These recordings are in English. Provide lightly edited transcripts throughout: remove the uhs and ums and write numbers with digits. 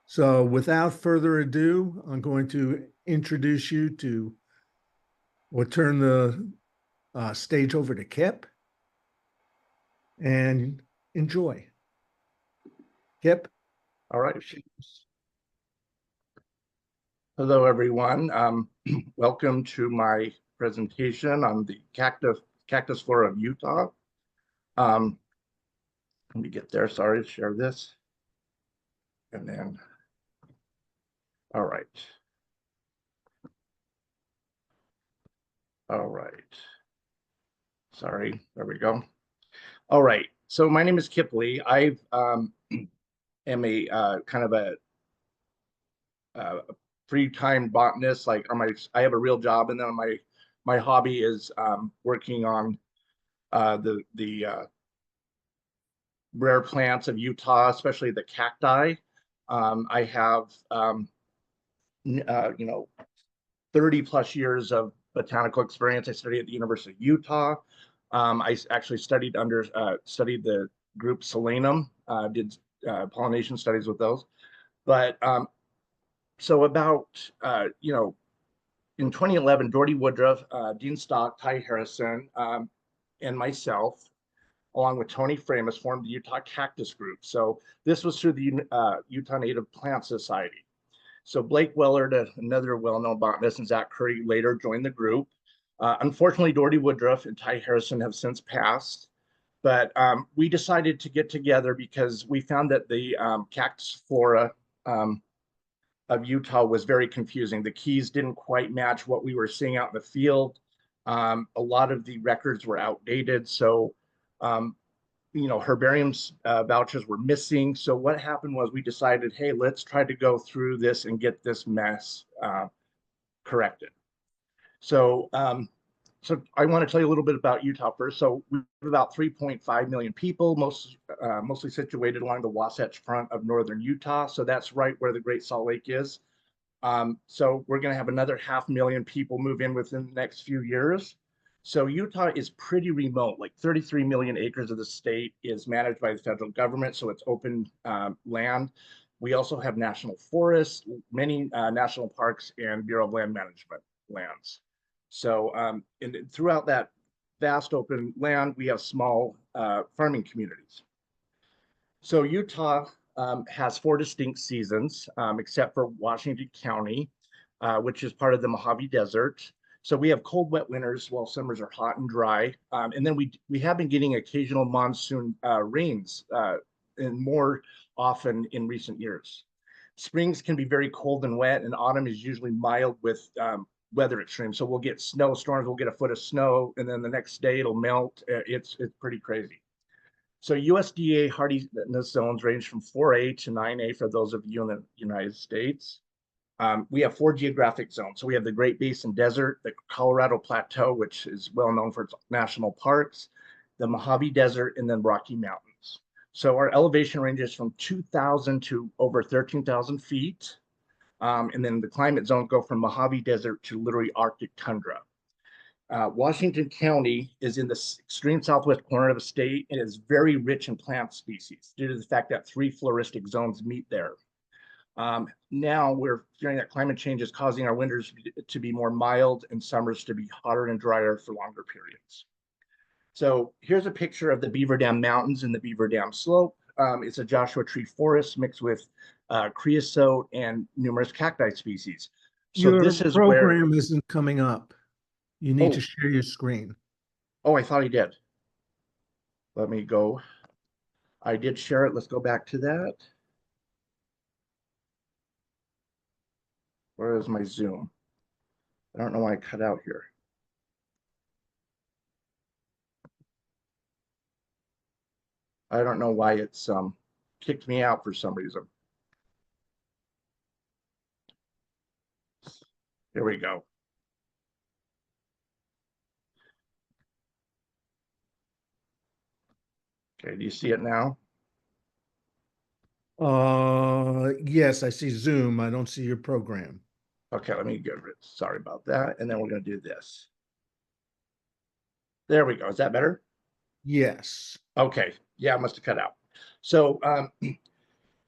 So without further ado, I'm going to introduce you to or turn the stage over to Kipp and enjoy. Kipp. All right. Hello, everyone. Welcome to my presentation on the cactus flora of Utah. Let me get there. Sorry to share this. And then, all right. All right. Sorry, there we go. All right. So my name is Kipp Lee. I am a kind of a free-time botanist. Like I have a real job, and then my hobby is working on the rare plants of Utah, especially the cacti. I have 30 plus years of botanical experience. I studied at the University of Utah. I actually studied the group Solanum, did pollination studies with those. But so about in 2011, Doherty Woodruff, Dean Stock, Ty Harrison, and myself, along with Tony Framus, formed the Utah Cactus Group. So this was through the Utah Native Plant Society. So Blake Wellard, another well-known botanist, and Zach Curry later joined the group. Unfortunately, Doherty Woodruff and Ty Harrison have since passed, but we decided to get together because we found that the cactus flora of Utah was very confusing. The keys didn't quite match what we were seeing out in the field. A lot of the records were outdated. So herbarium vouchers were missing. So what happened was we decided, hey, let's try to go through this and get this mess corrected. So I want to tell you a little bit about Utah first. So we have about 3.5 million people, mostly situated along the Wasatch Front of northern Utah. So that's right where the Great Salt Lake is. So we're going to have another 500,000 people move in within the next few years. So Utah is pretty remote. Like 33 million acres of the state is managed by the federal government, so it's open land. We also have national forests, many national parks, and Bureau of Land Management lands. So throughout that vast open land, we have small farming communities. So Utah has 4 distinct seasons, except for Washington County, which is part of the Mojave Desert. So we have cold, wet winters while summers are hot and dry. And then we have been getting occasional monsoon rains and more often in recent years. Springs can be very cold and wet, and autumn is usually mild with weather extremes. So we'll get snowstorms, we'll get a foot of snow, and then the next day it'll melt. It's pretty crazy. So USDA hardiness zones range from 4A to 9A for those of you in the United States. We have 4 geographic zones. So we have the Great Basin Desert, the Colorado Plateau, which is well known for its national parks, the Mojave Desert, and then Rocky Mountains. So our elevation ranges from 2,000 to over 13,000 feet. And then the climate zones go from Mojave Desert to literally Arctic tundra. Washington County is in the extreme southwest corner of the state and is very rich in plant species due to the fact that 3 floristic zones meet there. Now we're fearing that climate change is causing our winters to be more mild and summers to be hotter and drier for longer periods. So here's a picture of the Beaver Dam Mountains and the Beaver Dam Slope. It's a Joshua tree forest mixed with creosote and numerous cacti species. So Your this is program where isn't coming up. You need to share your screen. Oh, I thought he did. Let me go. I did share it. Let's go back to that. Where is my Zoom? I don't know why I cut out here. I don't know why it's kicked me out for some reason. Here we go. Okay, do you see it now? Yes, I see Zoom. I don't see your program. Okay, let me get rid. Sorry about that. And then we're going to do this. There we go. Is that better? Yes. Okay. Yeah, I must have cut out. So,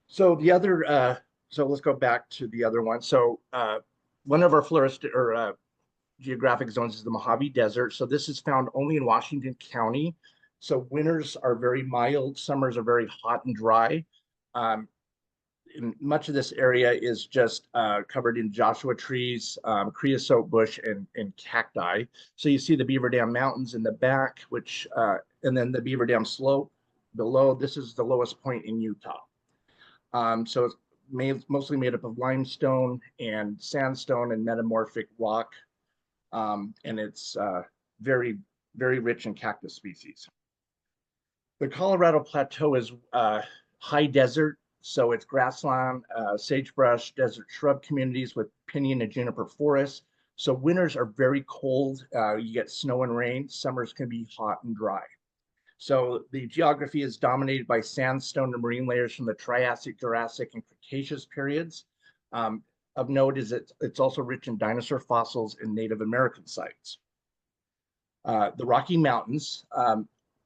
so the other so let's go back to the other one. So one of our florist or geographic zones is the Mojave Desert. So this is found only in Washington County. So winters are very mild, summers are very hot and dry. Much of this area is just covered in Joshua trees, creosote bush, and cacti. So you see the Beaver Dam Mountains in the back, which and then the Beaver Dam slope below. This is the lowest point in Utah. So it's mostly made up of limestone and sandstone and metamorphic rock. And it's very, very rich in cactus species. The Colorado Plateau is high desert, so it's grassland, sagebrush, desert shrub communities with pinyon and juniper forests. So winters are very cold. You get snow and rain. Summers can be hot and dry. So the geography is dominated by sandstone and marine layers from the Triassic, Jurassic, and Cretaceous periods. Of note is that it's also rich in dinosaur fossils and Native American sites. The Rocky Mountains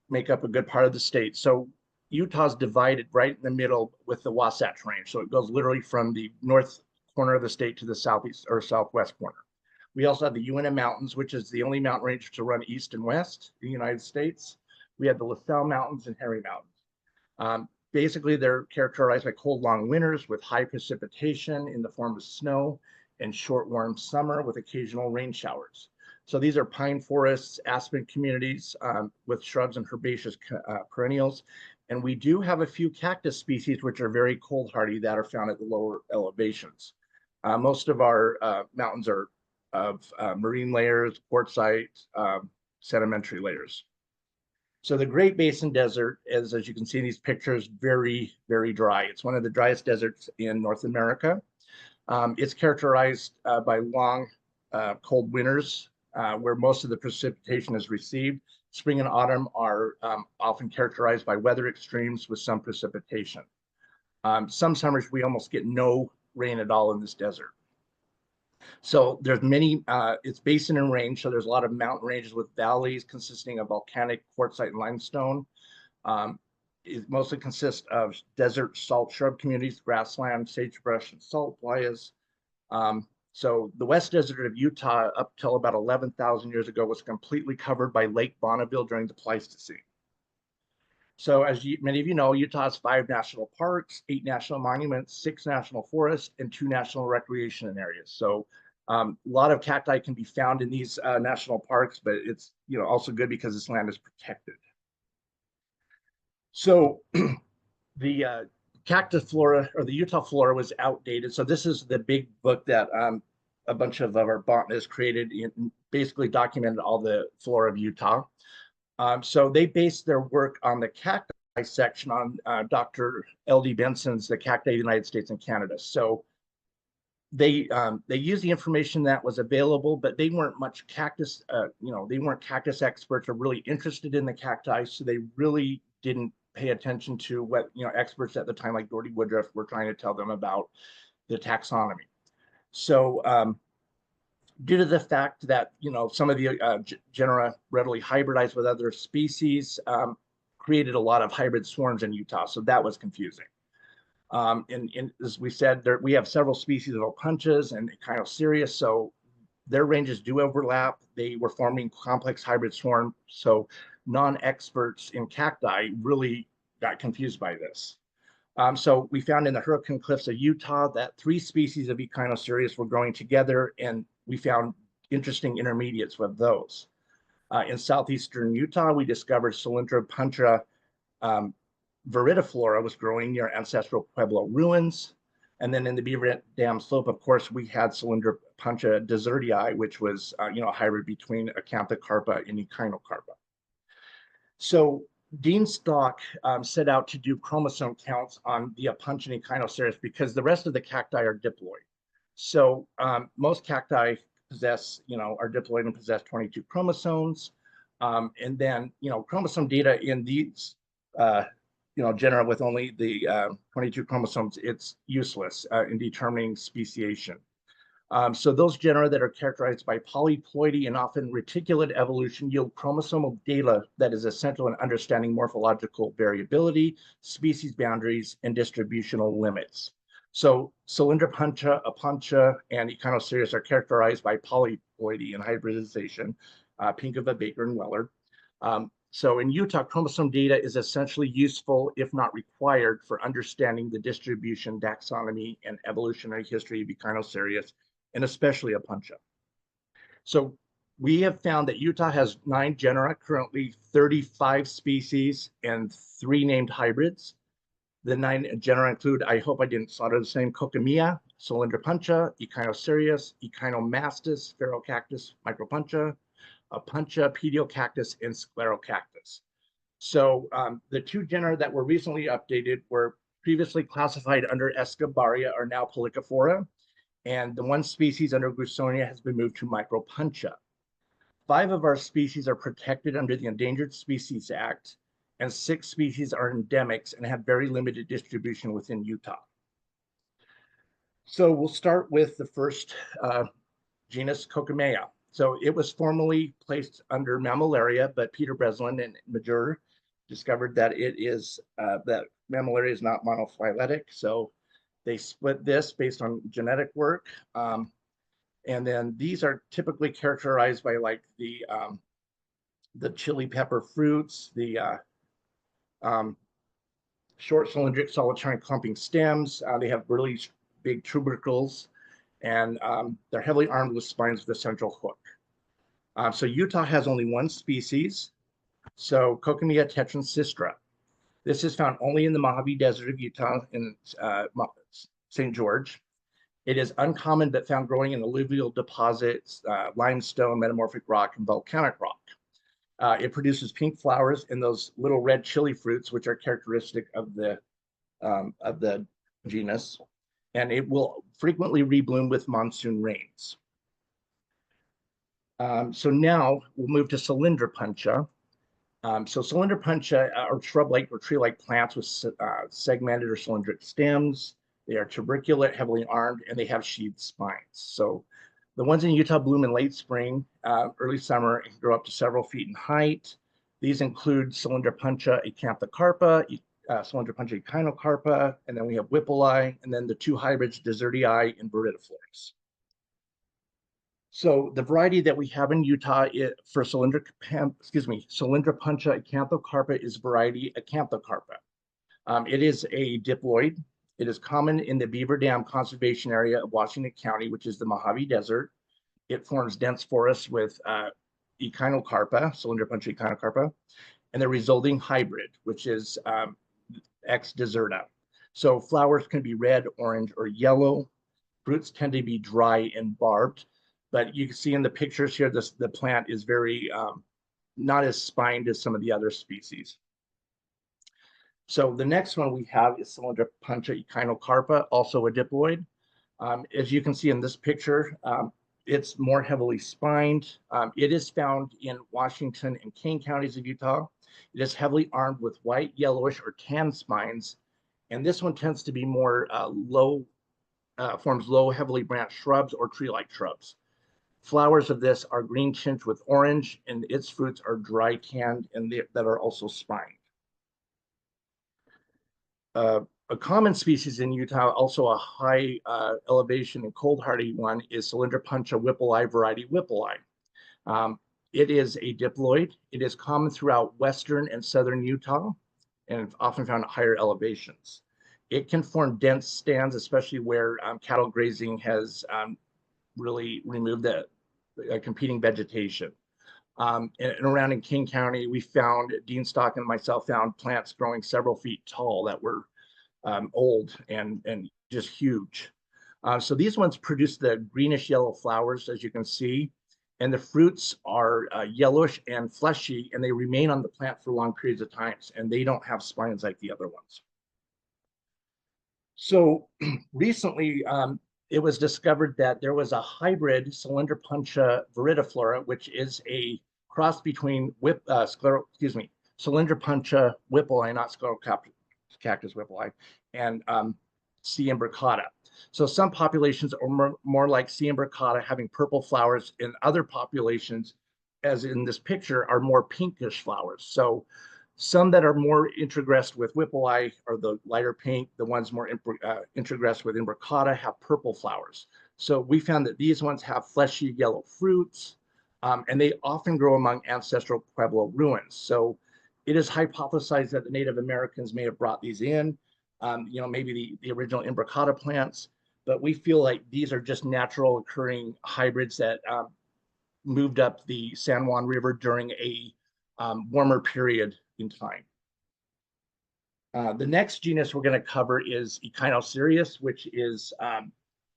make up a good part of the state. So Utah's divided right in the middle with the Wasatch Range. So it goes literally from the north corner of the state to the southeast or southwest corner. We also have the UNM Mountains, which is the only mountain range to run east and west in the United States. We have the LaSalle Mountains and Harry Mountains. Basically, they're characterized by cold, long winters with high precipitation in the form of snow and short, warm summer with occasional rain showers. So these are pine forests, aspen communities with shrubs and herbaceous perennials. And we do have a few cactus species which are very cold hardy that are found at the lower elevations. Most of our mountains are of marine layers, quartzite, sedimentary layers. So the Great Basin Desert is, as you can see in these pictures, very, very dry. It's one of the driest deserts in North America. It's characterized by long, cold winters where most of the precipitation is received. Spring and autumn are often characterized by weather extremes with some precipitation. Some summers we almost get no rain at all in this desert. So there's many, it's basin and range. So there's a lot of mountain ranges with valleys consisting of volcanic quartzite and limestone. It mostly consists of desert salt shrub communities, grassland, sagebrush, and salt playas. So the West Desert of Utah up till about 11,000 years ago was completely covered by Lake Bonneville during the Pleistocene. So as many of you know, Utah has 5 national parks, 8 national monuments, 6 national forests, and 2 national recreation areas. So a lot of cacti can be found in these national parks, but it's also good because this land is protected. So the cactus flora or the Utah flora was outdated. So this is the big book that a bunch of our botanists created and basically documented all the flora of Utah. So they based their work on the cacti section on Dr. L.D. Benson's The Cacti of the United States and Canada. So they used the information that was available, but they weren't much cactus, they weren't cactus experts or really interested in the cacti. So they really didn't pay attention to what, experts at the time like Doherty Woodruff were trying to tell them about the taxonomy. So due to the fact that, some of the genera readily hybridize with other species, created a lot of hybrid swarms in Utah. So that was confusing. And as we said, we have several species of Opuntias and Echinocereus, so their ranges do overlap. They were forming complex hybrid swarms, so non-experts in cacti really got confused by this. So we found in the Hurricane Cliffs of Utah that 3 species of Echinocereus were growing together, and we found interesting intermediates with those. In southeastern Utah, we discovered Cylindropuntia viridiflora was growing near ancestral Pueblo ruins. And then in the Beaver Dam slope, of course, we had Cylindropuntia desertii, which was a hybrid between Acanthocarpa and Echinocarpa. So Dean Stock set out to do chromosome counts on the Opuntia and Echinocereus because the rest of the cacti are diploid. So most cacti possess, are diploid and possess 22 chromosomes. And then, chromosome data in these, genera with only the 22 chromosomes, it's useless in determining speciation. So those genera that are characterized by polyploidy and often reticulate evolution yield chromosomal data that is essential in understanding morphological variability, species boundaries, and distributional limits. So Cylindropuntia, Opuntia, and Echinocereus are characterized by polyploidy and hybridization, Pinkova, Baker, and Weller. So in Utah, chromosome data is essentially useful, if not required, for understanding the distribution, taxonomy, and evolutionary history of Echinocereus, and especially Opuntia. So we have found that Utah has 9 genera, currently 35 species, and 3 named hybrids. The 9 genera include, I hope I didn't slaughter the same, Cochemiea, Cylindropuntia, Echinocereus, Echinomastus, Ferocactus, Micropuntia, Opuntia, Pediocactus, and Sclerocactus. So the 2 genera that were recently updated were previously classified under Escobaria are now Polycophora, and the 1 species under Grussonia has been moved to Micropuntia. 5 of our species are protected under the Endangered Species Act, and 6 species are endemics and have very limited distribution within Utah. So we'll start with the first genus, Cochemiea. So it was formerly placed under Mammillaria, but Peter Breslin and Major discovered that that Mammillaria is not monophyletic. So they split this based on genetic work. And then these are typically characterized by like the chili pepper fruits, the short cylindric solitary clumping stems. They have really big tubercles, and they're heavily armed with spines with a central hook. So Utah has only 1 species, so Cochemiea tetransistra. This is found only in the Mojave Desert of Utah in St. George. It is uncommon but found growing in alluvial deposits, limestone, metamorphic rock, and volcanic rock. It produces pink flowers and those little red chili fruits, which are characteristic of the genus, and it will frequently rebloom with monsoon rains. So now we'll move to Cylindropuntia. So Cylindropuntia are shrub-like or tree-like plants with segmented or cylindric stems. They are tuberculate, heavily armed, and they have sheathed spines. So the ones in Utah bloom in late spring, early summer, and grow up to several feet in height. These include Cylindropuntia acanthocarpa, Cylindropuntia echinocarpa, and then we have Whipplei, and then the 2 hybrids, Desertii and Viridiflorus. So the variety that we have in Utah for Cylindropuntia acanthocarpa is variety acanthocarpa. It is a diploid. It is common in the Beaver Dam Conservation Area of Washington County, which is the Mojave Desert. It forms dense forests with echinocarpa, Cylindropuntia echinocarpa, and the resulting hybrid, which is X. deserta. So flowers can be red, orange, or yellow. Fruits tend to be dry and barbed, but you can see in the pictures here, the plant is very not as spined as some of the other species. So the next one we have is Cylindropuntia echinocarpa, also a diploid. As you can see in this picture, it's more heavily spined. It is found in Washington and Kane counties of Utah. It is heavily armed with white, yellowish, or tan spines. And this one tends to be more forms low, heavily branched shrubs or tree-like shrubs. Flowers of this are green tinged with orange, and its fruits are dry tanned and that are also spined. A common species in Utah, also a high elevation and cold hardy one, is Cylindropuntia whipplei, variety whipplei. It is a diploid. It is common throughout western and southern Utah and often found at higher elevations. It can form dense stands, especially where cattle grazing has really removed the competing vegetation. And around in King County, we found, Dean Stock and myself found plants growing several feet tall that were old and just huge. So these ones produce the greenish yellow flowers, as you can see, and the fruits are yellowish and fleshy, and they remain on the plant for long periods of time, and they don't have spines like the other ones. So recently, it was discovered that there was a hybrid Cylindropuntia viridiflora, which is a cross between Cylindropuntia whipplei, not Sclerocactus whipplei, and C. imbricata. So some populations are more like C. imbricata, having purple flowers, and other populations, as in this picture, are more pinkish flowers. So Some that are more introgressed with whipple are the lighter pink. The ones more introgressed with imbricata have purple flowers. So we found that these ones have fleshy yellow fruits, and they often grow among ancestral Pueblo ruins. So it is hypothesized that the Native Americans may have brought these in, maybe the original imbricata plants, but we feel like these are just natural occurring hybrids that moved up the San Juan River during a warmer period in time. The next genus we're going to cover is Echinocereus, which is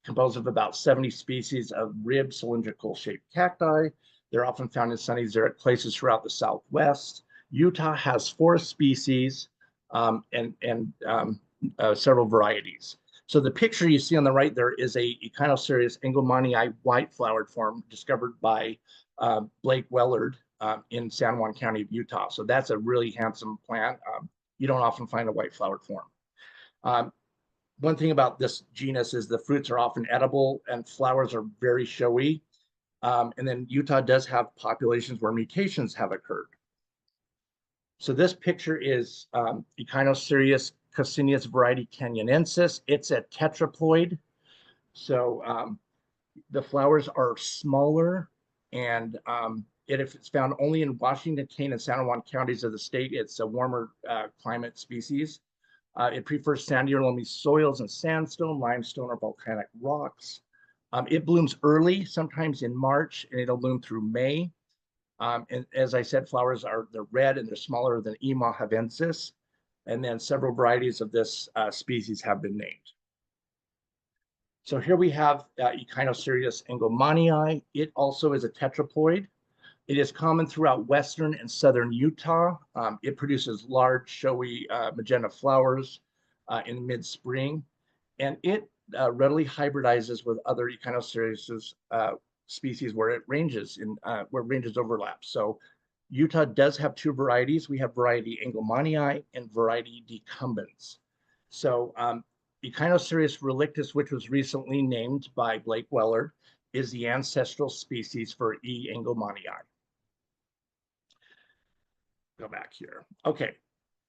composed of about 70 species of ribbed cylindrical shaped cacti. They're often found in sunny xeric places throughout the Southwest. Utah has 4 species and several varieties. So the picture you see on the right there is a Echinocereus engelmannii white flowered form discovered by Blake Wellard in San Juan County of Utah. So that's a really handsome plant. You don't often find a white flowered form. One thing about this genus is the fruits are often edible and flowers are very showy. And then Utah does have populations where mutations have occurred. So this picture is Echinocereus Coccineus variety canyonensis. It's a tetraploid. So the flowers are smaller, and if it's found only in Washington, Kane, and San Juan counties of the state, it's a warmer climate species. It prefers sandy or loamy soils and sandstone, limestone, or volcanic rocks. It blooms early, sometimes in March, and it'll bloom through May. And as I said, they're red and they're smaller than E. mojavensis. And then several varieties of this species have been named. So here we have Echinocereus engelmannii. It also is a tetraploid. It is common throughout western and southern Utah. It produces large, showy magenta flowers in mid-spring, and it readily hybridizes with other Echinocereus species where ranges overlap. So Utah does have 2 varieties. We have variety engelmannii and variety decumbens. So Echinocereus relictus, which was recently named by Blake Wellard, is the ancestral species for E. engelmannii. Go back here. Okay,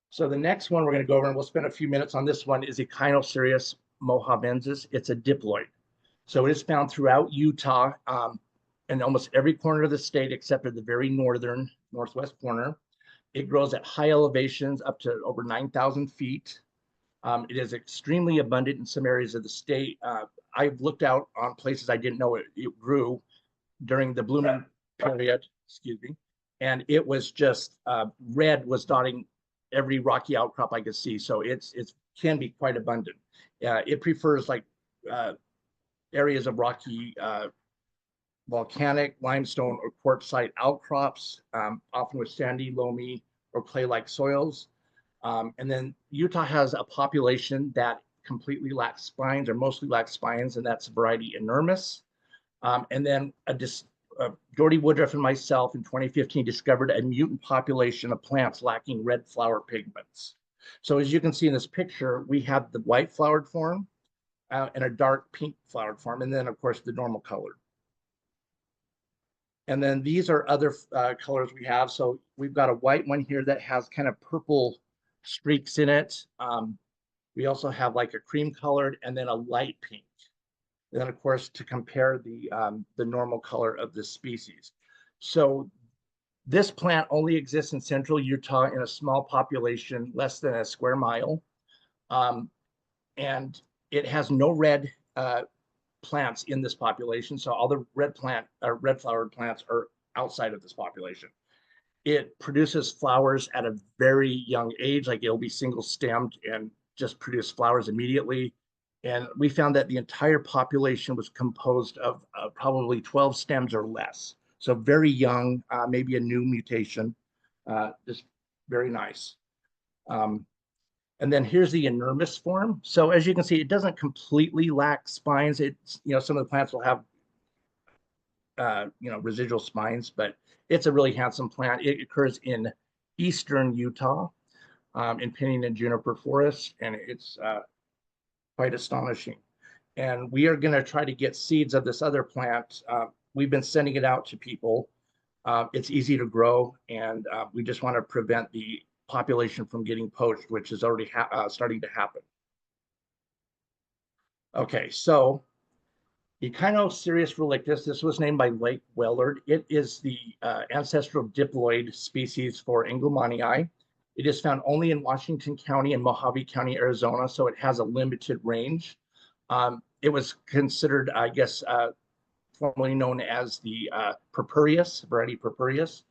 so the next one we're going to go over, and we'll spend a few minutes on this one, is Echinocereus mojavensis. It's a diploid. So it is found throughout Utah in almost every corner of the state except for the very northwest corner. It grows at high elevations up to over 9,000 feet. It is extremely abundant in some areas of the state. I've looked out on places I didn't know it grew during the blooming period, and it was just red was dotting every rocky outcrop I could see. So it can be quite abundant. It prefers like areas of rocky volcanic, limestone, or quartzite outcrops, often with sandy, loamy, or clay-like soils. And then Utah has a population that completely lacks spines, or mostly lacks spines, and that's variety inermis. And then Jordy Woodruff and myself in 2015 discovered a mutant population of plants lacking red flower pigments. So as you can see in this picture, we have the white flowered form and a dark pink flowered form, and then of course the normal colored. And then these are other colors we have. So we've got a white one here that has kind of purple streaks in it. We also have like a cream colored and then a light pink. And then of course to compare the normal color of this species. So this plant only exists in central Utah in a small population, less than a square mile. And it has no red plants in this population. So all the red flowered plants are outside of this population. It produces flowers at a very young age, like it'll be single stemmed and just produce flowers immediately. And we found that the entire population was composed of probably 12 stems or less. So very young, maybe a new mutation, just very nice. And then here's the inermis form. So as you can see, it doesn't completely lack spines. It's, some of the plants will have, residual spines, but it's a really handsome plant. It occurs in eastern Utah, in pinyon and juniper forests, and it's quite astonishing. And we are going to try to get seeds of this other plant. We've been sending it out to people. It's easy to grow, and we just want to prevent the population from getting poached, which is already starting to happen. Okay, so Echinocereus relictus, this was named by Lake Wellard. It is the ancestral diploid species for Engelmannii. It is found only in Washington County and Mojave County, Arizona, so it has a limited range. It was considered, I guess, formerly known as the purpureus, variety purpureus.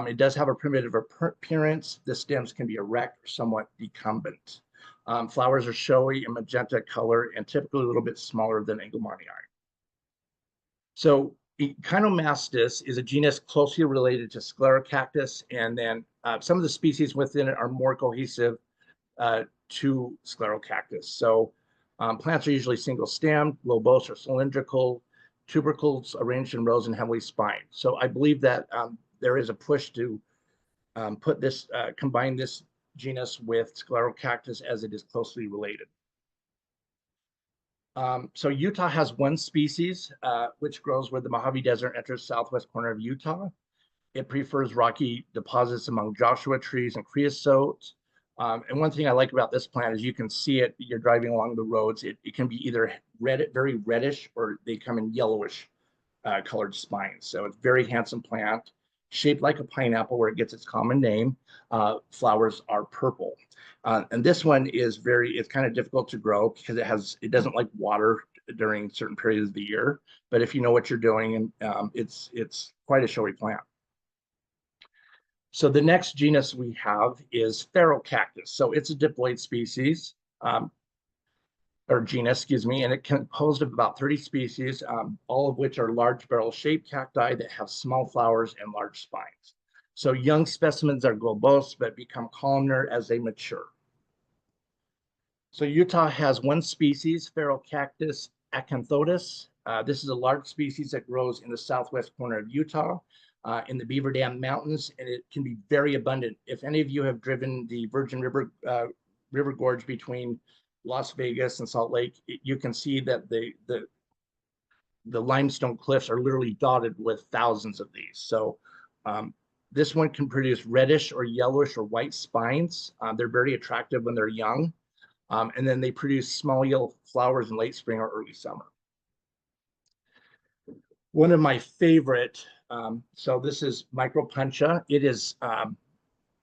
It does have a primitive appearance. The stems can be erect or somewhat decumbent. Flowers are showy and magenta color and typically a little bit smaller than Engelmannii. So Echinomastus is a genus closely related to Sclerocactus, and then some of the species within it are more cohesive to Sclerocactus. So plants are usually single-stemmed, lobose or cylindrical, tubercles arranged in rows and heavily spined. So I believe that there is a push to combine this genus with Sclerocactus as it is closely related. So Utah has one species, which grows where the Mojave Desert enters southwest corner of Utah. It prefers rocky deposits among Joshua trees and creosote. And one thing I like about this plant is you can see it, you're driving along the roads, it can be either very reddish, or they come in yellowish colored spines. So it's a very handsome plant, shaped like a pineapple where it gets its common name. Flowers are purple. And this one is it's kind of difficult to grow because it doesn't like water during certain periods of the year. But if you know what you're doing, and it's quite a showy plant. So the next genus we have is Ferocactus. So it's a diploid species, or genus, excuse me, and it's composed of about 30 species, all of which are large barrel-shaped cacti that have small flowers and large spines. So young specimens are globose, but become columnar as they mature. So Utah has one species, Ferocactus acanthotus. This is a large species that grows in the southwest corner of Utah, in the Beaver Dam Mountains, and it can be very abundant. If any of you have driven the Virgin River Gorge between Las Vegas and Salt Lake, you can see that the limestone cliffs are literally dotted with thousands of these. So this one can produce reddish or yellowish or white spines. They're very attractive when they're young. And then they produce small yellow flowers in late spring or early summer. One of my favorite, so this is Micropuntia. It is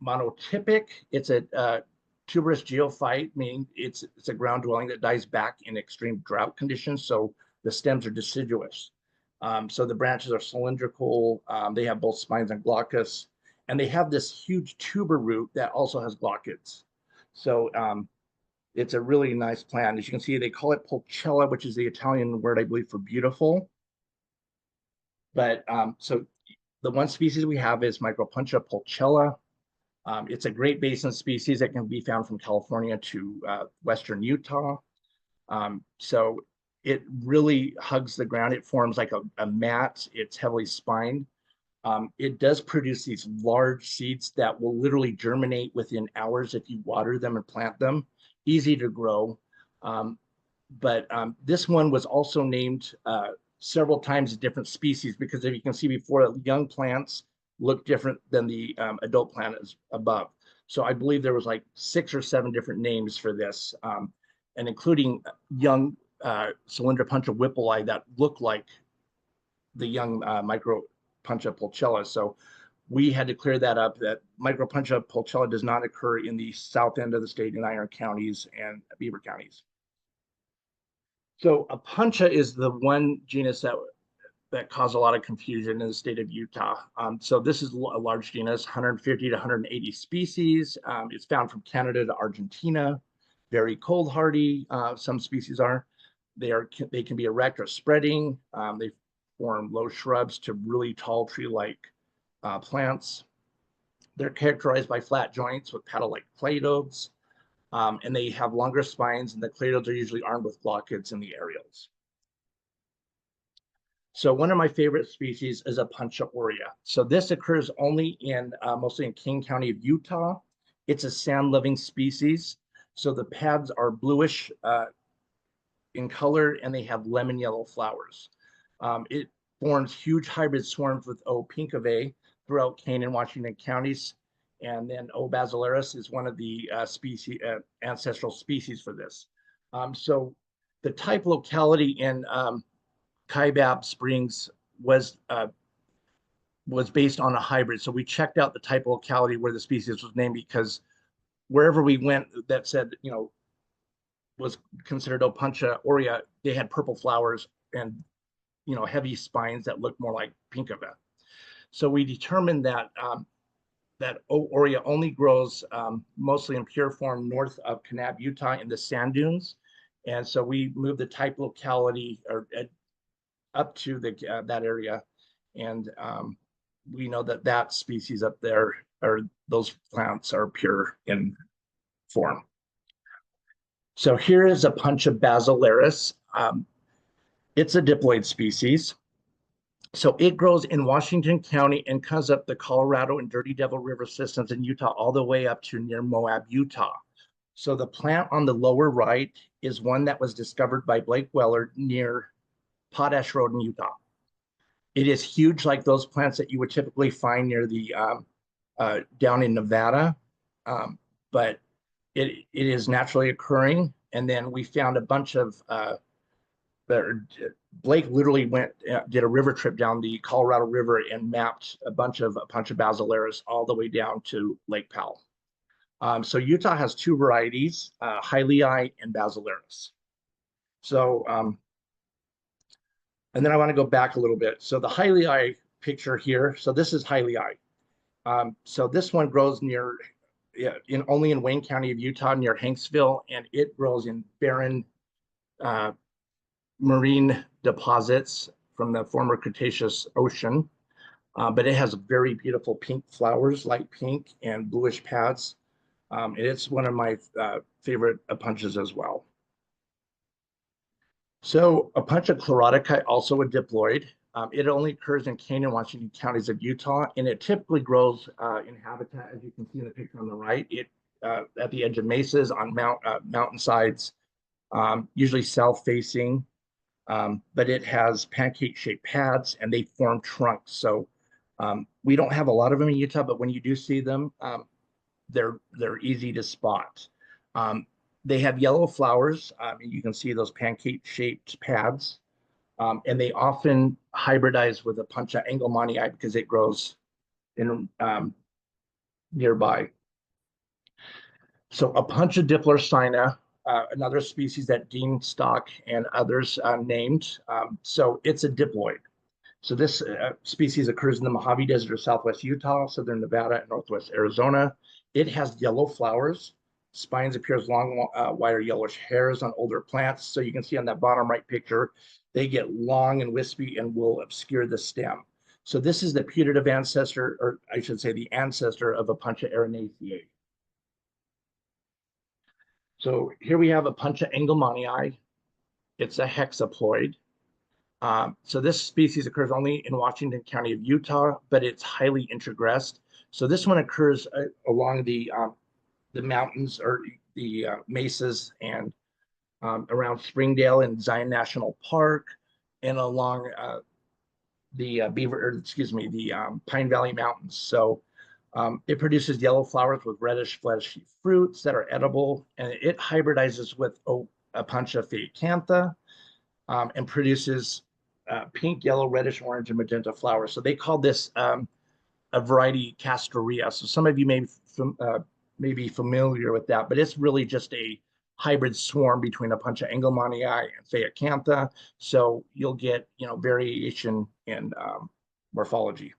monotypic. It's a tuberous geophyte, meaning it's a ground dwelling that dies back in extreme drought conditions. So the stems are deciduous. So the branches are cylindrical. They have both spines and glaucus, and they have this huge tuber root that also has glaucids. So it's a really nice plant. As you can see, they call it Pulchella, which is the Italian word, I believe, for beautiful. But so the one species we have is Micropuntia pulchella. It's a Great Basin species that can be found from California to western Utah. So it really hugs the ground. It forms like a mat. It's heavily spined. It does produce these large seeds that will literally germinate within hours if you water them and plant them. Easy to grow. But this one was also named several times a different species, because if you can see before, young plants look different than the adult plant is above. So I believe there was like 6 or 7 different names for this, and including young Cylindropuntia whipplei that look like the young Micropuntia pulchella. So we had to clear that up, that Micropuntia pulchella does not occur in the south end of the state in Iron counties and Beaver counties. So Opuntia is the one genus that caused a lot of confusion in the state of Utah. So this is a large genus, 150 to 180 species. It's found from Canada to Argentina. Very cold hardy. Some species are. They can be erect or spreading. They form low shrubs to really tall tree-like plants. They're characterized by flat joints with paddle-like cladiodes. And they have longer spines, and the cladiodes are usually armed with glaucids in the areoles. So one of my favorite species is Opuntia aurea. So this occurs only mostly in King County of Utah. It's a sand-loving species. So the pads are bluish in color, and they have lemon yellow flowers. It forms huge hybrid swarms with O. pinkavay throughout Kane and Washington counties. And then O. basilaris is one of the ancestral species for this. So the type locality in Kaibab Springs was based on a hybrid. So we checked out the type locality where the species was named, because wherever we went that said, was considered Opuntia aurea, they had purple flowers and, heavy spines that looked more like Pinkava. So we determined that that O. aurea only grows mostly in pure form north of Kanab, Utah, in the sand dunes. And so we moved the type locality up to that area. And we know that species up there, or those plants, are pure in form. So here is Opuntia basilaris. It's a diploid species. So it grows in Washington County and comes up the Colorado and Dirty Devil River systems in Utah all the way up to near Moab, Utah. So the plant on the lower right is one that was discovered by Blake Weller near Potash Road in Utah. It is huge, like those plants that you would typically find near the down in Nevada, but it is naturally occurring. And then we found a bunch of Blake literally did a river trip down the Colorado River and mapped a bunch of Opuntia basilaris all the way down to Lake Powell. So Utah has two varieties, Hylei and basilaris. So, and then I want to go back a little bit. So the Hylei picture here, so this is Hylei. So this one grows only in Wayne County of Utah near Hanksville, and it grows in barren marine deposits from the former Cretaceous ocean. But it has very beautiful pink flowers, light pink and bluish pads. And it's one of my favorite Opuntias as well. So Opuntia chlorotica, also a diploid. It only occurs in Kane and Washington counties of Utah, and it typically grows in habitat, as you can see in the picture on the right. It at the edge of mesas, on mountainsides, usually south-facing, but it has pancake-shaped pads, and they form trunks. So we don't have a lot of them in Utah, but when you do see them, they're easy to spot. They have yellow flowers. You can see those pancake-shaped pads. And they often hybridize with Opuntia engelmannii because it grows in nearby. So Opuntia diplorsina, another species that Dean Stock and others named. So it's a diploid. So this species occurs in the Mojave Desert of southwest Utah, southern Nevada, and northwest Arizona. It has yellow flowers. Spines appear as long, wider yellowish hairs on older plants. So you can see on that bottom right picture, they get long and wispy and will obscure the stem. So this is the putative ancestor, or I should say the ancestor of Opuntia erinaceae. So here we have Opuntia engelmannii. It's a hexaploid. So this species occurs only in Washington County of Utah, but it's highly introgressed. So this one occurs along the mountains, or the mesas, and around Springdale and Zion National Park, and along the Pine Valley Mountains. So it produces yellow flowers with reddish fleshy fruits that are edible, and it hybridizes with Opuntia phaeacantha, and produces pink, yellow, reddish, orange, and magenta flowers. So they call this a variety Castorea. So some of you may be familiar with that, but it's really just a hybrid swarm between Opuntia engelmannii and phaeacantha. So you'll get variation in morphology.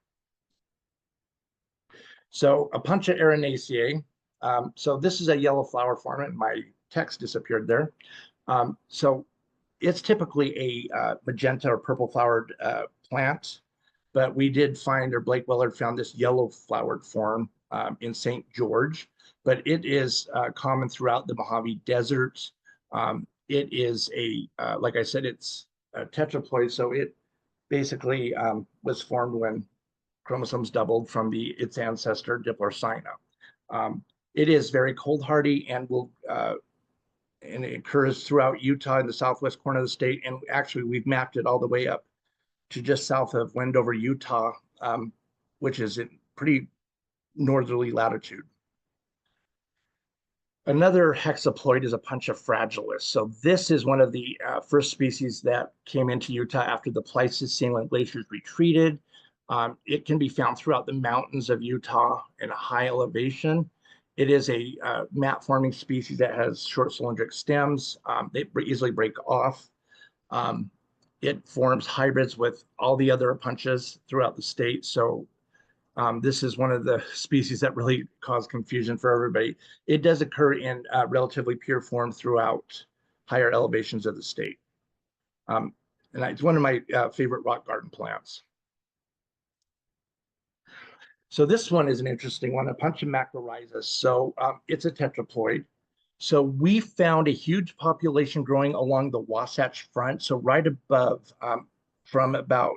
So Opuntia erinaceae. So this is a yellow flower form, and my text disappeared there. So it's typically a magenta or purple flowered plant, but we did find, or Blake Weller found, this yellow flowered form in St. George, but it is common throughout the Mojave Desert. It is like I said, it's a tetraploid, so it basically was formed when chromosomes doubled from its ancestor Diplorsina. It is very cold hardy and and it occurs throughout Utah in the southwest corner of the state. And actually, we've mapped it all the way up to just south of Wendover, Utah, which is pretty northerly latitude. Another hexaploid is Opuntia fragilis. So this is one of the first species that came into Utah after the Pleistocene when glaciers retreated. It can be found throughout the mountains of Utah in a high elevation. It is a mat-forming species that has short cylindric stems. They easily break off. It forms hybrids with all the other Opuntias throughout the state. So this is one of the species that really cause confusion for everybody. It does occur in relatively pure form throughout higher elevations of the state. And it's one of my favorite rock garden plants. So this one is an interesting one, Opuntia macrorhiza. So it's a tetraploid. So we found a huge population growing along the Wasatch Front. So right above from about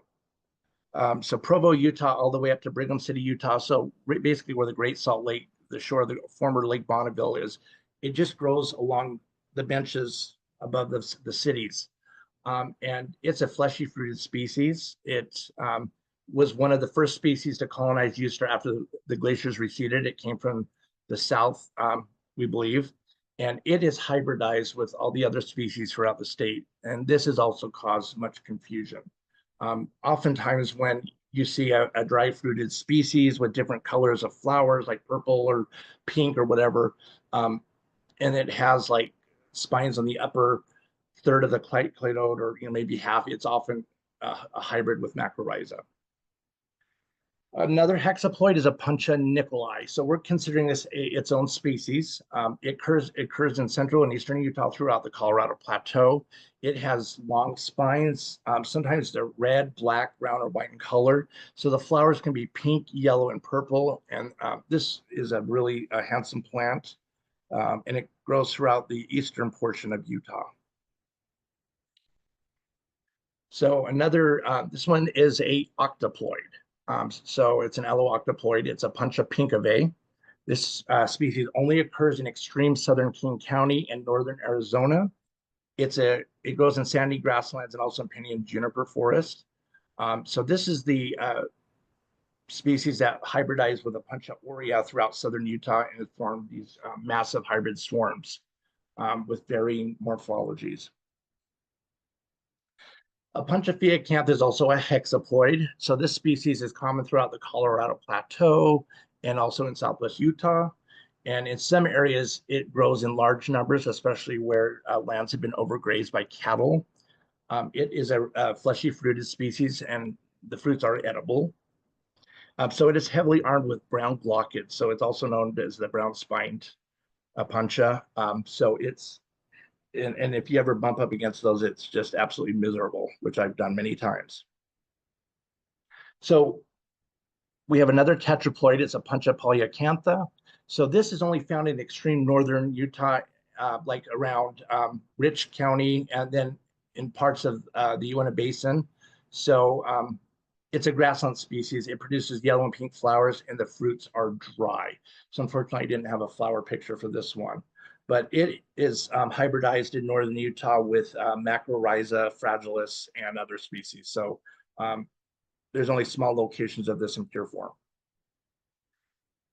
so Provo, Utah, all the way up to Brigham City, Utah. So basically where the Great Salt Lake, the shore of the former Lake Bonneville is, it just grows along the benches above the cities. And it's a fleshy fruited species. It was one of the first species to colonize Euster after the glaciers receded. It came from the south, we believe, and it is hybridized with all the other species throughout the state. And this has also caused much confusion. Oftentimes when you see a dry fruited species with different colors of flowers like purple or pink or whatever, and it has like spines on the upper third of the cladode or maybe half, it's often a hybrid with macrorhiza. Another hexaploid is Opuntia nicolai. So we're considering this its own species. It occurs in central and eastern Utah throughout the Colorado Plateau. It has long spines. Sometimes they're red, black, brown, or white in color. So the flowers can be pink, yellow, and purple. And this is a really handsome plant. And it grows throughout the eastern portion of Utah. So another, this one is a octoploid. So it's an allooctoploid. It's Opuntia pinkavae. This species only occurs in extreme southern King County and northern Arizona. It grows in sandy grasslands and also in pinyon juniper forest. So this is the species that hybridize with Opuntia aurea throughout southern Utah and has formed these massive hybrid swarms with varying morphologies. Opuntia phaeacanth is also a hexaploid. So this species is common throughout the Colorado Plateau and also in southwest Utah. And in some areas, it grows in large numbers, especially where lands have been overgrazed by cattle. It is a fleshy fruited species and the fruits are edible. So it is heavily armed with brown glochids. So it's also known as the brown spined Opuntia. So it's and if you ever bump up against those, it's just absolutely miserable, which I've done many times. So we have another tetraploid. It's Opuntia polyacantha. So this is only found in extreme northern Utah, like around Rich County, and then in parts of the Uinta Basin. So it's a grassland species. It produces yellow and pink flowers, and the fruits are dry. So unfortunately, I didn't have a flower picture for this one. But it is hybridized in northern Utah with Macrorhiza fragilis and other species. So there's only small locations of this in pure form.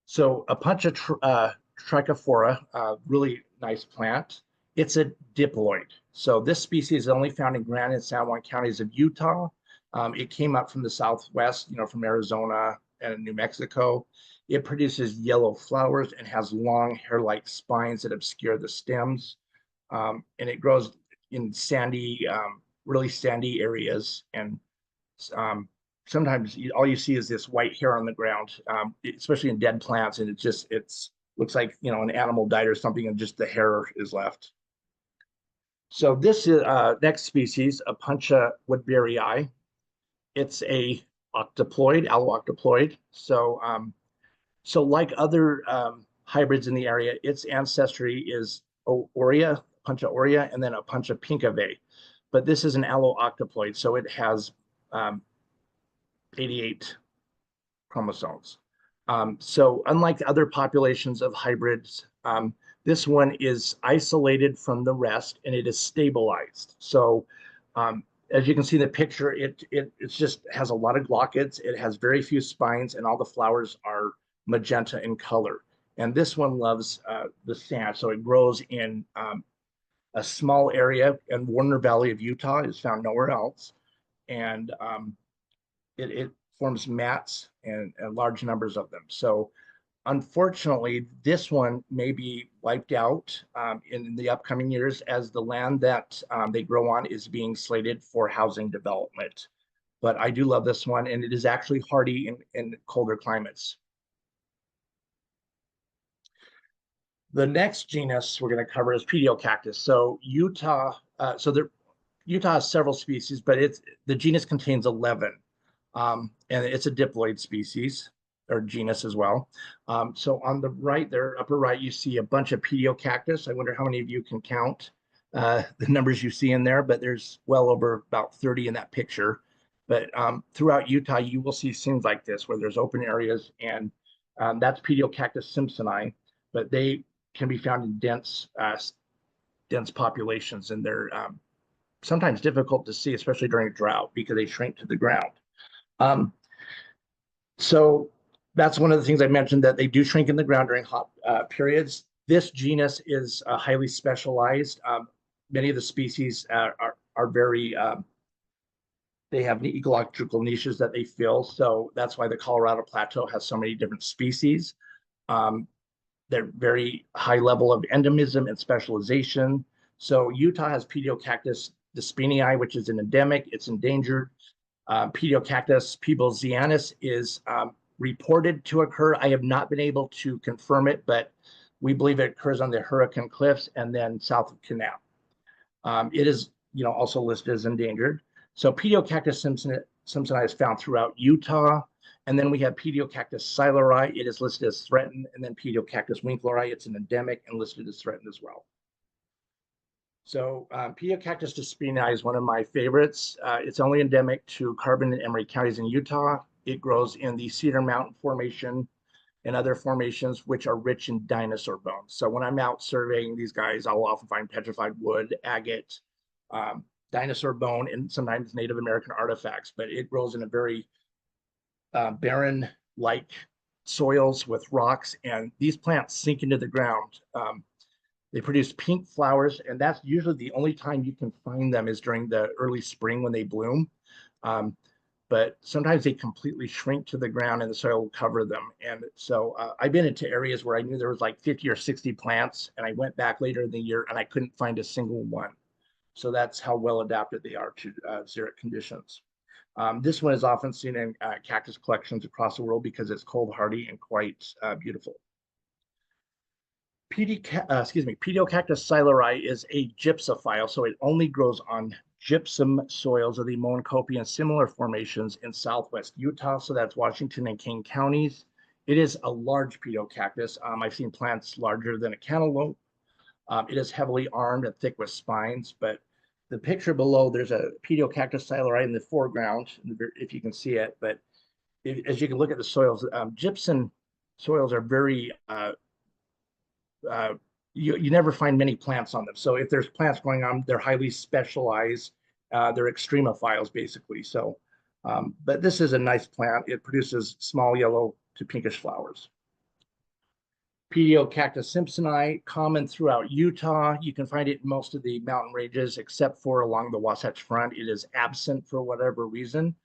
So Opuntia trichophora, really nice plant. It's a diploid. So this species is only found in Grand and San Juan counties of Utah. It came up from the southwest, from Arizona and New Mexico. It produces yellow flowers and has long hair-like spines that obscure the stems. And it grows in sandy, really sandy areas. And sometimes all you see is this white hair on the ground, especially in dead plants. And it looks like, an animal died or something and just the hair is left. So this is next species, Opuntia woodburyi. It's a octoploid, allooctoploid. So like other hybrids in the area, its ancestry is aurea, Opuntia aurea, and then Opuntia pinkavae. But this is an allooctoploid, so it has 88 chromosomes. So unlike other populations of hybrids, this one is isolated from the rest and it is stabilized. So as you can see in the picture, it just has a lot of glochids. It has very few spines and all the flowers are magenta in color. And this one loves the sand. So it grows in a small area in Warner Valley of Utah. It's found nowhere else. And it forms mats and large numbers of them. So unfortunately, this one may be wiped out in the upcoming years as the land that they grow on is being slated for housing development. But I do love this one, and it is actually hardy in colder climates. The next genus we're going to cover is Pediocactus. So Utah has several species, but the genus contains 11, and it's a diploid species or genus as well. So on the right there, upper right, you see a bunch of Pediocactus. I wonder how many of you can count the numbers you see in there, but there's well over about 30 in that picture. But throughout Utah, you will see scenes like this where there's open areas, and that's Pediocactus simpsoni, but they can be found in dense populations, and they're sometimes difficult to see, especially during a drought, because they shrink to the ground. So that's one of the things I mentioned, that they do shrink in the ground during hot periods. This genus is highly specialized. Many of the species are very, they have ecological niches that they fill. So that's why the Colorado Plateau has so many different species. They're very high level of endemism and specialization. So Utah has Pediocactus despinii, which is an endemic. It's endangered. Pediocactus peeblesianus is reported to occur. I have not been able to confirm it, but we believe it occurs on the Hurricane Cliffs and then south of Canal. It is, also listed as endangered. So Pediocactus simpsoni is found throughout Utah. And then we have Pediocactus cylindropuntia. It is listed as threatened. And then Pediocactus winkleri. It's an endemic and listed as threatened as well. So Pediocactus despinii is one of my favorites. It's only endemic to Carbon and Emery counties in Utah. It grows in the Cedar Mountain Formation and other formations which are rich in dinosaur bones. So when I'm out surveying these guys, I'll often find petrified wood, agate, dinosaur bone, and sometimes Native American artifacts. But it grows in a very barren-like soils with rocks, and these plants sink into the ground. They produce pink flowers, and that's usually the only time you can find them is during the early spring when they bloom. But sometimes they completely shrink to the ground and the soil will cover them. And so I've been into areas where I knew there was like 50 or 60 plants, and I went back later in the year and I couldn't find a single one. So that's how well adapted they are to xeric conditions. This one is often seen in cactus collections across the world because it's cold hardy and quite beautiful. Pediocactus cylindropuntia is a gypsophile, so it only grows on gypsum soils of the Moenkopi and similar formations in southwest Utah. So that's Washington and Kane counties. It is a large Pediocactus. I've seen plants larger than a cantaloupe. It is heavily armed and thick with spines, but the picture below, there's a Pediocactus cylindropuntia in the foreground, if you can see it. But as you can look at the soils, gypsum soils are very, you never find many plants on them. So if there's plants going on, they're highly specialized. They're extremophiles, basically. So, but this is a nice plant. It produces small yellow to pinkish flowers. Pediocactus simpsoni, common throughout Utah. You can find it in most of the mountain ranges, except for along the Wasatch Front. It is absent for whatever reason.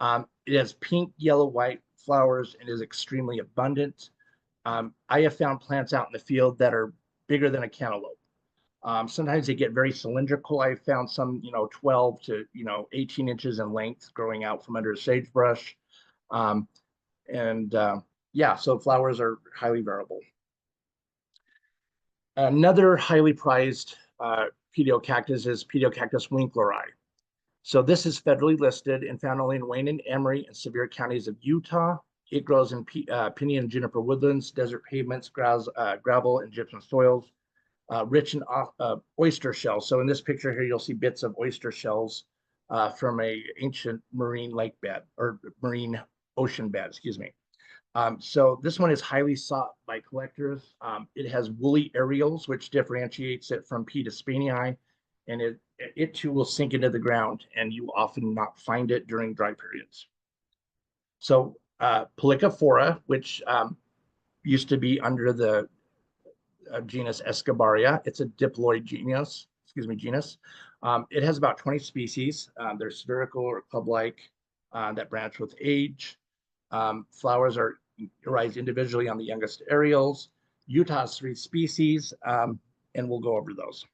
It has pink, yellow, white flowers and is extremely abundant. I have found plants out in the field that are bigger than a cantaloupe. Sometimes they get very cylindrical. I found some, 12 to 18 inches in length growing out from under a sagebrush. Yeah, so flowers are highly variable. Another highly prized Pediocactus is Pediocactus winkleri. So this is federally listed and found only in Wayne and Emery and Sevier counties of Utah. It grows in pinyon and juniper woodlands, desert pavements, gravel, and gypsum soils, rich in oyster shells. So in this picture here, you'll see bits of oyster shells from an ancient marine lake bed or marine ocean bed, excuse me. So this one is highly sought by collectors. It has woolly areoles, which differentiates it from P. despinii, and it too will sink into the ground, and you often not find it during dry periods. So Pelicophora, which used to be under the genus Escobaria. It's a diploid genus. Genus. It has about 20 species. They're spherical or club-like that branch with age. Flowers arise individually on the youngest areoles. Utah has 3 species, and we'll go over those.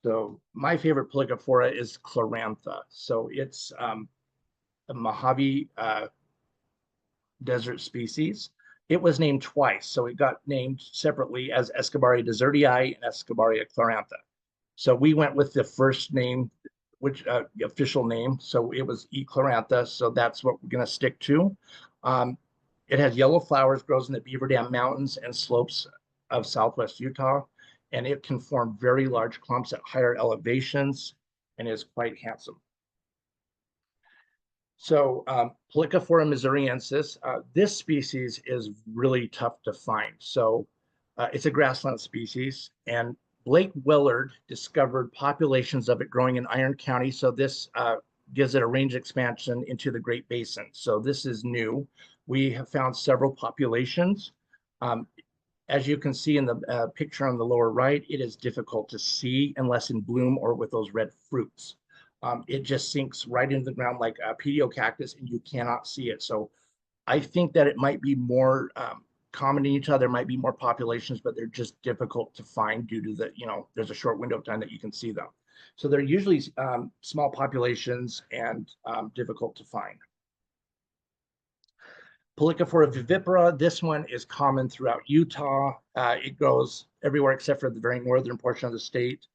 So my favorite Polycophora is Chlorantha. So it's a Mojave desert species. It was named twice, so it got named separately as Escobaria desertii and Escobaria chlorantha. So we went with the first name, which official name. So it was E. chlorantha. So that's what we're going to stick to. It has yellow flowers, grows in the Beaver Dam Mountains and slopes of southwest Utah, and it can form very large clumps at higher elevations and is quite handsome. So Polycophora missouriensis, this species is really tough to find. So it's a grassland species, and Blake Willard discovered populations of it growing in Iron County. So this gives it a range expansion into the Great Basin. So this is new. We have found several populations. As you can see in the picture on the lower right, it is difficult to see unless in bloom or with those red fruits. It just sinks right into the ground like a Pediocactus, and you cannot see it. So I think that it might be more common in Utah. There might be more populations, but they're just difficult to find due to the, there's a short window of time that you can see them. So they're usually small populations and difficult to find. Polycophora vivipara, this one is common throughout Utah. It grows everywhere except for the very northern portion of the state.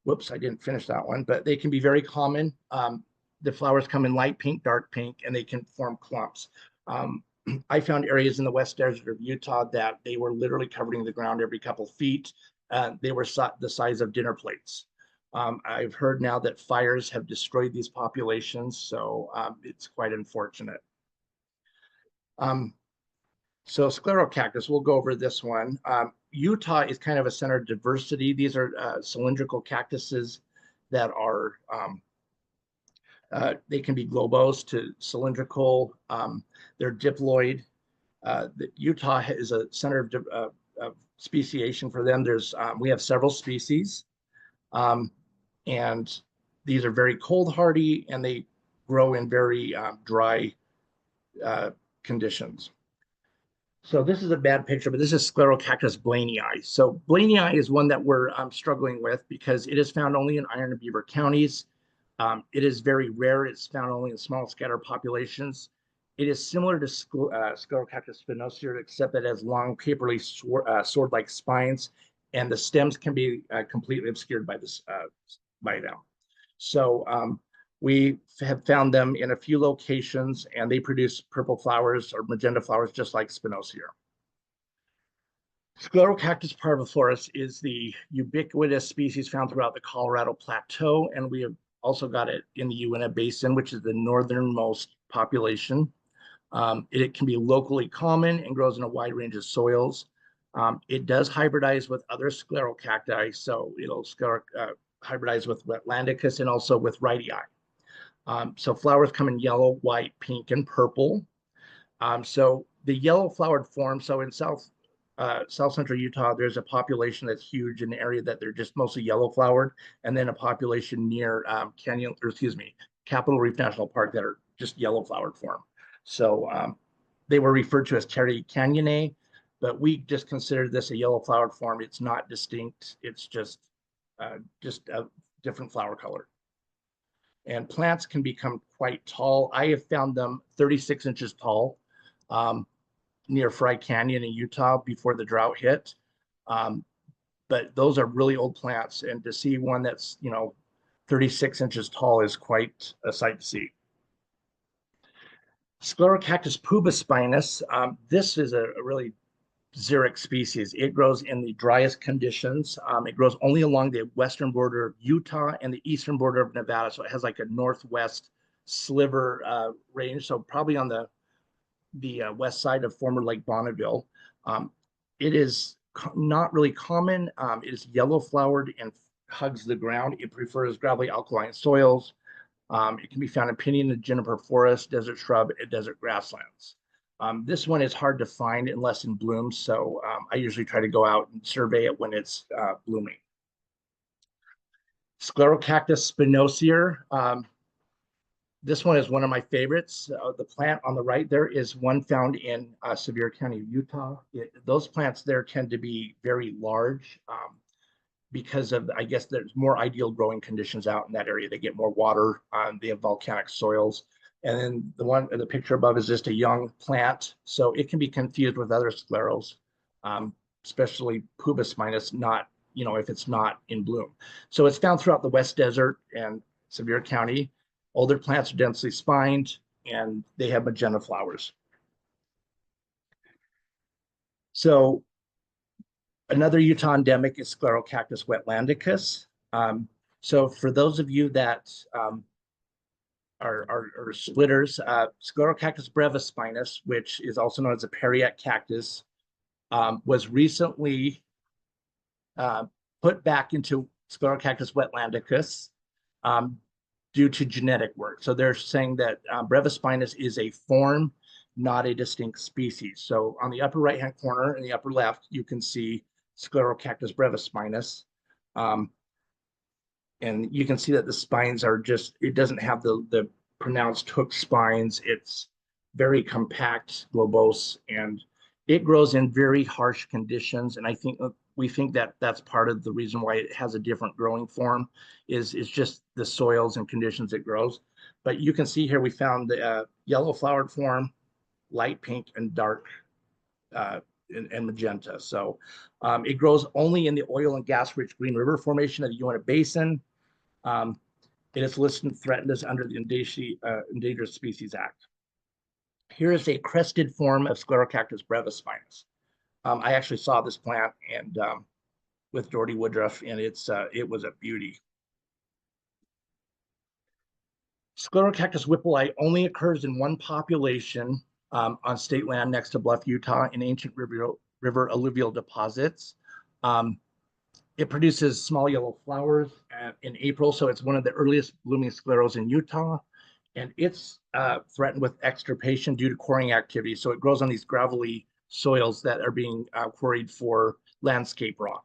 Whoops, I didn't finish that one, but they can be very common. The flowers come in light pink, dark pink, and they can form clumps. I found areas in the west desert of Utah that they were literally covering the ground every couple feet. They were the size of dinner plates. I've heard now that fires have destroyed these populations, so it's quite unfortunate. So Sclerocactus, we'll go over this one. Utah is kind of a center of diversity. These are cylindrical cactuses that are, they can be globose to cylindrical. They're diploid. Utah is a center of speciation for them. We have several species, and these are very cold hardy, and they grow in very dry conditions. So this is a bad picture, but this is Sclerocactus blainii. So blainii is one that we're struggling with because it is found only in Iron and Beaver counties. It is very rare. It's found only in small scattered populations. It is similar to Sclerocactus spinosaurea, except that it has long, papery, sword-like spines, and the stems can be completely obscured by this by them. So we have found them in a few locations, and they produce purple flowers or magenta flowers, just like spinosaurea. Sclerocactus parviflorus is the ubiquitous species found throughout the Colorado Plateau, and we have also got it in the Uinta Basin, which is the northernmost population. It can be locally common and grows in a wide range of soils. It does hybridize with other sclerocacti, so it'll hybridize with Wetlandicus and also with Wrightii. So flowers come in yellow, white, pink, and purple. So the yellow flowered form, so in south central Utah, there's a population that's huge in the area that they're just mostly yellow flowered, and then a population near Capitol Reef National Park that are just yellow flowered form. So they were referred to as Terry Canyonnae, but we just consider this a yellow flowered form. It's not distinct. It's just a different flower color. And plants can become quite tall. I have found them 36 inches tall near Fry Canyon in Utah before the drought hit. But those are really old plants, and to see one that's 36 inches tall is quite a sight to see. Sclerocactus pubispinus. This is a really xeric species. It grows in the driest conditions. It grows only along the western border of Utah and the eastern border of Nevada. So it has like a northwest sliver range. So probably on the west side of former Lake Bonneville. It is not really common. It is yellow flowered and hugs the ground. It prefers gravelly alkaline soils. It can be found in pinyon and juniper forest, desert shrub, and desert grasslands. This one is hard to find unless in bloom, so I usually try to go out and survey it when it's blooming. Sclerocactus spinosier. This one is one of my favorites. The plant on the right there is one found in Sevier County, Utah. Those plants there tend to be very large because of, I guess, there's more ideal growing conditions out in that area. They get more water. They have volcanic soils. And then the picture above is just a young plant. So it can be confused with other scleros, especially pubis minus, not, if it's not in bloom. So it's found throughout the West Desert and Sevier County. Older plants are densely spined and they have magenta flowers. So another Utah endemic is Sclerocactus wetlandicus. So for those of you that are splitters, Sclerocactus brevispinus, which is also known as a Pediocactus, was recently put back into Sclerocactus wetlandicus due to genetic work. So they're saying that brevispinus is a form, not a distinct species. So on the upper right-hand corner and the upper left, you can see Sclerocactus brevispinus. And you can see that the spines are just, it doesn't have the pronounced hook spines. It's very compact, globose, and it grows in very harsh conditions. And we think that that's part of the reason why it has a different growing form is just the soils and conditions it grows. But you can see here, we found the yellow flowered form, light pink, and dark and magenta. So it grows only in the oil and gas rich Green River Formation of the Uinta Basin. It is listed and threatened as under the Endangered Species Act. Here is a crested form of Sclerocactus brevispinus. I actually saw this plant and with Doherty Woodruff, and it was a beauty. Sclerocactus whipplei only occurs in one population on state land next to Bluff, Utah, in ancient river alluvial deposits. It produces small yellow flowers in April, so it's one of the earliest blooming scleros in Utah, and it's threatened with extirpation due to quarrying activity. So it grows on these gravelly soils that are being quarried for landscape rock.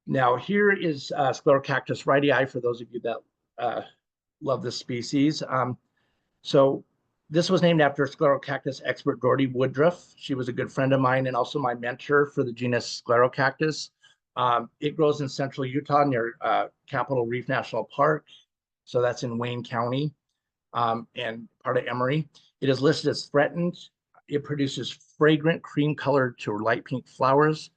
Now here is Sclerocactus wrightii for those of you that love this species. So this was named after Sclerocactus expert Doherty Woodruff. She was a good friend of mine and also my mentor for the genus Sclerocactus. It grows in central Utah near Capitol Reef National Park. So that's in Wayne County and part of Emory. It is listed as threatened. It produces fragrant cream-colored to light pink flowers.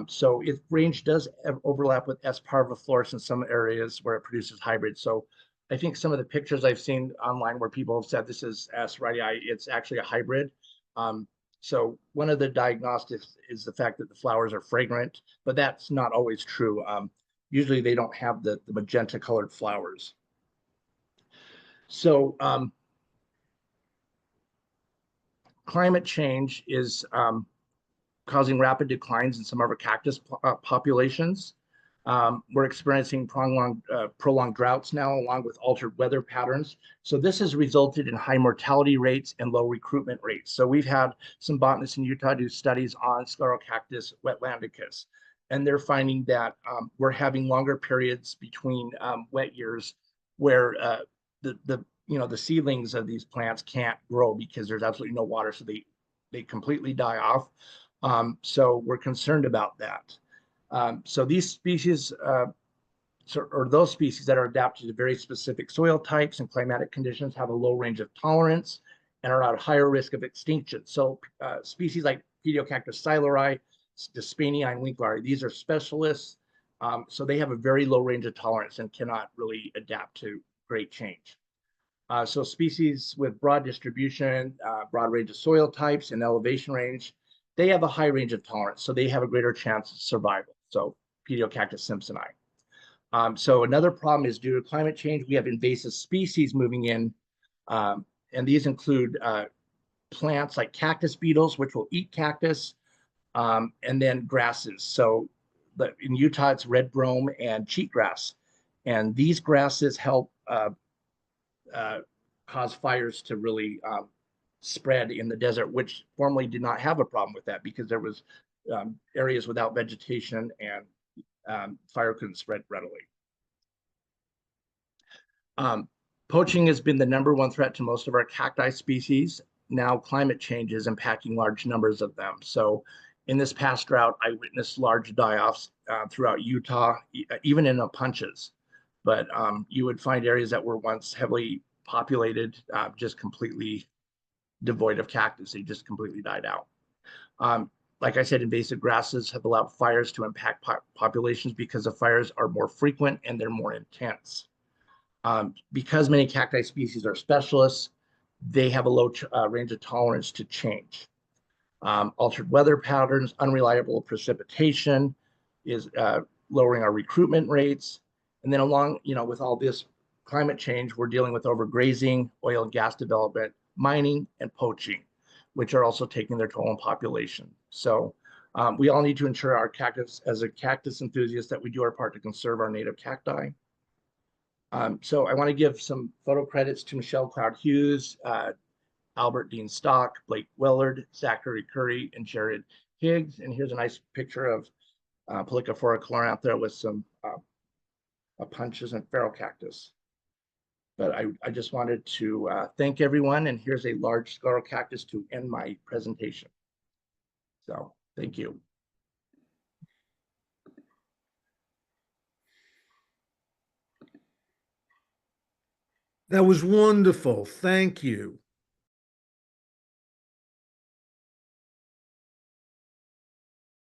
So its range does overlap with S. parviflorus in some areas where it produces hybrids. So I think some of the pictures I've seen online where people have said this is S. wrightii, it's actually a hybrid. So one of the diagnostics is the fact that the flowers are fragrant, but that's not always true. Usually they don't have the magenta colored flowers. So climate change is causing rapid declines in some of our cactus populations. We're experiencing prolonged droughts now, along with altered weather patterns. So this has resulted in high mortality rates and low recruitment rates. So we've had some botanists in Utah do studies on Sclerocactus wetlandicus, and they're finding that we're having longer periods between wet years where the seedlings of these plants can't grow because there's absolutely no water, so they completely die off. So we're concerned about that. So these species, or those species that are adapted to very specific soil types and climatic conditions, have a low range of tolerance and are at higher risk of extinction. So species like Pediocactus sileri, Despanii, and Winklari, these are specialists. So they have a very low range of tolerance and cannot really adapt to great change. So species with broad distribution, broad range of soil types and elevation range, they have a high range of tolerance, so they have a greater chance of survival. So Pediocactus simpsoni. So another problem is due to climate change, we have invasive species moving in, and these include plants like cactus beetles, which will eat cactus, and then grasses. So in Utah, it's red brome and cheatgrass. And these grasses help cause fires to really spread in the desert, which formerly did not have a problem with that because there was areas without vegetation and fire couldn't spread readily. Poaching has been the #1 threat to most of our cacti species. Now climate change is impacting large numbers of them. So in this past drought, I witnessed large die-offs throughout Utah, even in Opuntias. But you would find areas that were once heavily populated, just completely devoid of cactus. They just completely died out. Like I said, invasive grasses have allowed fires to impact populations because the fires are more frequent and they're more intense. Because many cacti species are specialists, they have a low range of tolerance to change. Altered weather patterns, unreliable precipitation is lowering our recruitment rates. And then along, with all this climate change, we're dealing with overgrazing, oil and gas development, mining, and poaching, which are also taking their toll on population. So we all need to ensure our cactus, as a cactus enthusiast, that we do our part to conserve our native cacti. So I want to give some photo credits to Michelle Cloud Hughes, Albert Dean Stock, Blake Willard, Zachary Curry, and Jared Higgs. And here's a nice picture of Polycophora chlorantha with some Opuntias and Ferocactus. But I just wanted to thank everyone, and here's a large Sclerocactus to end my presentation. So thank you. That was wonderful. Thank you.